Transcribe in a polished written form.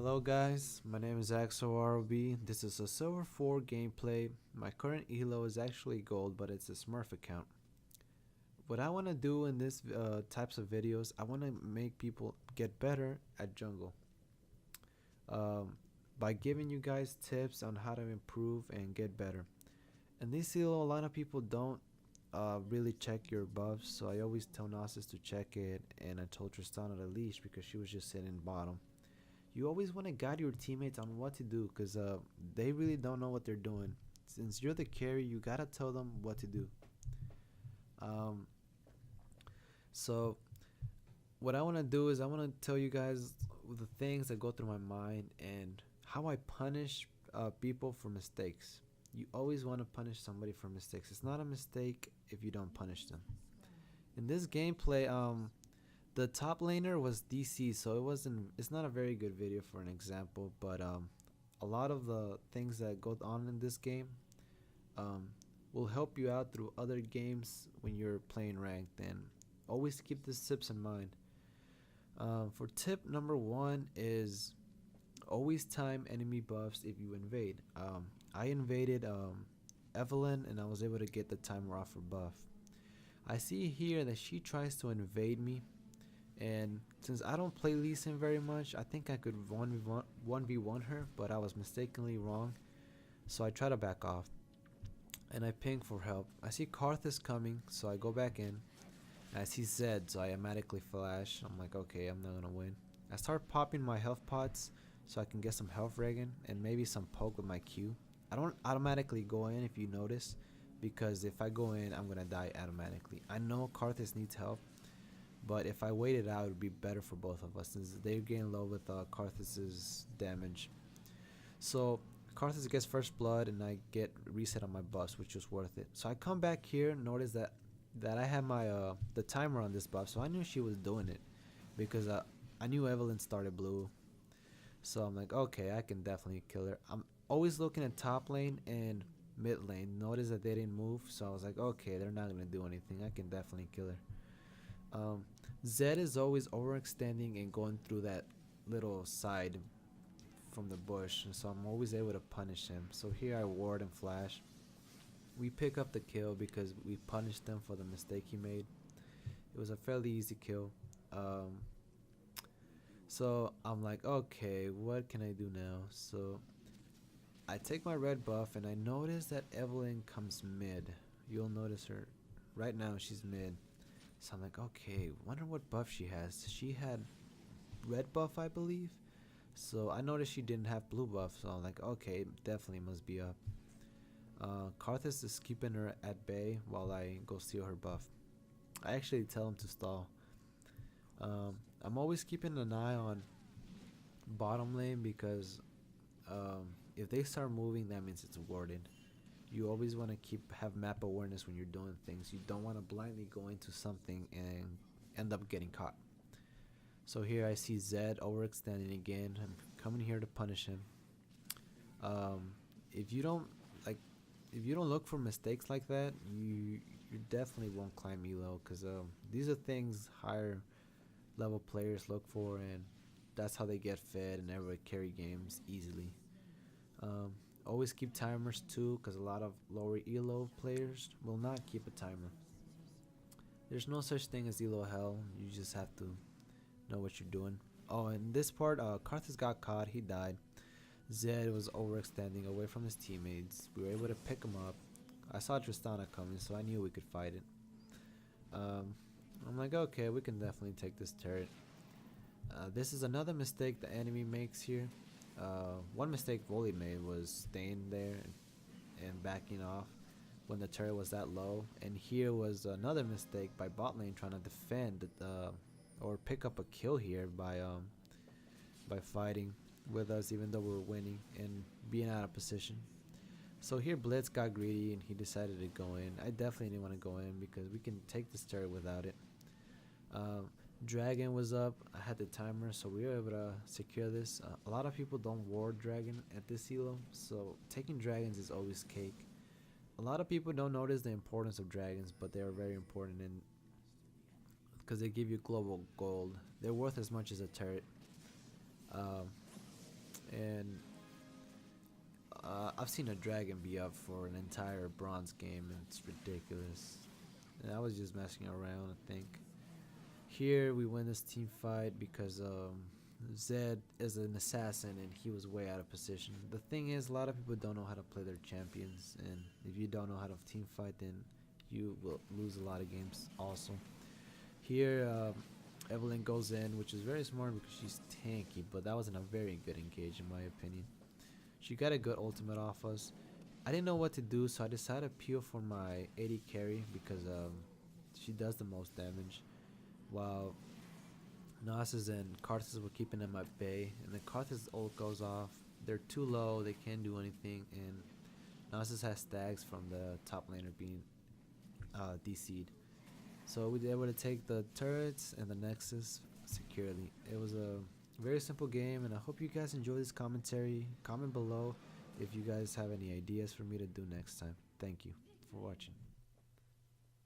Hello guys, my name is AxoRB. This is a Silver 4 gameplay. My current elo is actually gold, but it's a Smurf account. What I want to do in this types of videos, I want to make people get better at jungle. Um, by giving you guys tips on how to improve and get better. In this elo, a lot of people don't really check your buffs, so I always tell Nasus to check it, and I told Tristana to leash because she was just sitting bottom. You always want to guide your teammates on what to do because they really don't know what they're doing. Since you're the carry, you gotta tell them what to do. Um, so what I want to do is I want to tell you guys the things that go through my mind and how I punish people for mistakes. You always want to punish somebody for mistakes. It's not a mistake if you don't punish them. In this gameplay, the top laner was DC, so it's not a very good video for an example, but a lot of the things that go on in this game um, will help you out through other games when you're playing ranked, and always keep these tips in mind. For tip number 1 is always time enemy buffs if you invade. I invaded Evelyn and I was able to get the timer off her buff. I see here that she tries to invade me, and since I don't play Lee Sin very much, I think I could 1v1 her, but I was mistakenly wrong. So I try to back off, and I ping for help. I see Karth is coming, so I go back in. And I see Zed, so I automatically flash. I'm like, okay, I'm not gonna win. I start popping my health pots so I can get some health regain and maybe some poke with my Q. I don't automatically go in if you notice, because if I go in, I'm gonna die automatically. I know Karthus needs help, but if I wait it out, it would be better for both of us since they're getting low with Karthus's damage. So Karthus gets first blood and I get reset on my buffs, which was worth it. So I come back here, notice that I had my the timer on this buff, so I knew she was doing it because I knew Evelyn started blue. So I'm like, okay, I can definitely kill her. I'm always looking at top lane and mid lane. Notice that they didn't move, so I was like, okay, they're not gonna do anything. I can definitely kill her. Zed is always overextending and going through that little side from the bush, and so I'm always able to punish him. So here I ward and flash. We pick up the kill because we punished him for the mistake he made. It was a fairly easy kill. So I'm like, okay, what can I do now? So I take my red buff and I notice that Evelyn comes mid. You'll notice her right now, she's mid. So I'm like, okay, wonder what buff she has. She had red buff, I believe. So I noticed she didn't have blue buff, so I'm like, okay, definitely must be up. Karthus is keeping her at bay while I go steal her buff. I actually tell him to stall. I'm always keeping an eye on bottom lane because if they start moving, that means it's warded. You always want to have map awareness when you're doing things. You don't want to blindly go into something and end up getting caught. So here I see Zed overextending again. I'm coming here to punish him. If you don't look for mistakes like that, you definitely won't climb elo, because these are things higher level players look for, and that's how they get fed and able to carry games easily. Always keep timers too, because a lot of lower elo players will not keep a timer. There's no such thing as elo hell. You just have to know what you're doing. Oh, in this part, Karthus got caught. He died. Zed was overextending away from his teammates. We were able to pick him up. I saw Tristana coming, so I knew we could fight it. I'm like, okay, we can definitely take this turret. This is another mistake the enemy makes here. One mistake Volley made was staying there and backing off when the turret was that low. And here was another mistake by bot lane trying to defend or pick up a kill here by fighting with us even though we were winning and being out of position. So here Blitz got greedy and he decided to go in. I definitely didn't want to go in because we can take this turret without it. Dragon was up. I had the timer, so we were able to secure this. A lot of people don't ward dragon at this elo, so taking dragons is always cake. A lot of people don't notice the importance of dragons, but they are very important in because they give you global gold. They're worth as much as a turret. And I've seen a dragon be up for an entire bronze game, and it's ridiculous. And I was just messing around, I think. Here we win this team fight because Zed is an assassin and he was way out of position. The thing is, a lot of people don't know how to play their champions, and if you don't know how to team fight, then you will lose a lot of games also. Here, Evelyn goes in, which is very smart because she's tanky, but that wasn't a very good engage in my opinion. She got a good ultimate off us. I didn't know what to do, so I decided to peel for my AD carry because she does the most damage, while Nasus and Karthus were keeping them at bay. And then Karthus' ult goes off. They're too low, they can't do anything, and Nasus has stags from the top laner being DC'd. So we were able to take the turrets and the Nexus securely. It was a very simple game, and I hope you guys enjoy this commentary. Comment below if you guys have any ideas for me to do next time. Thank you for watching.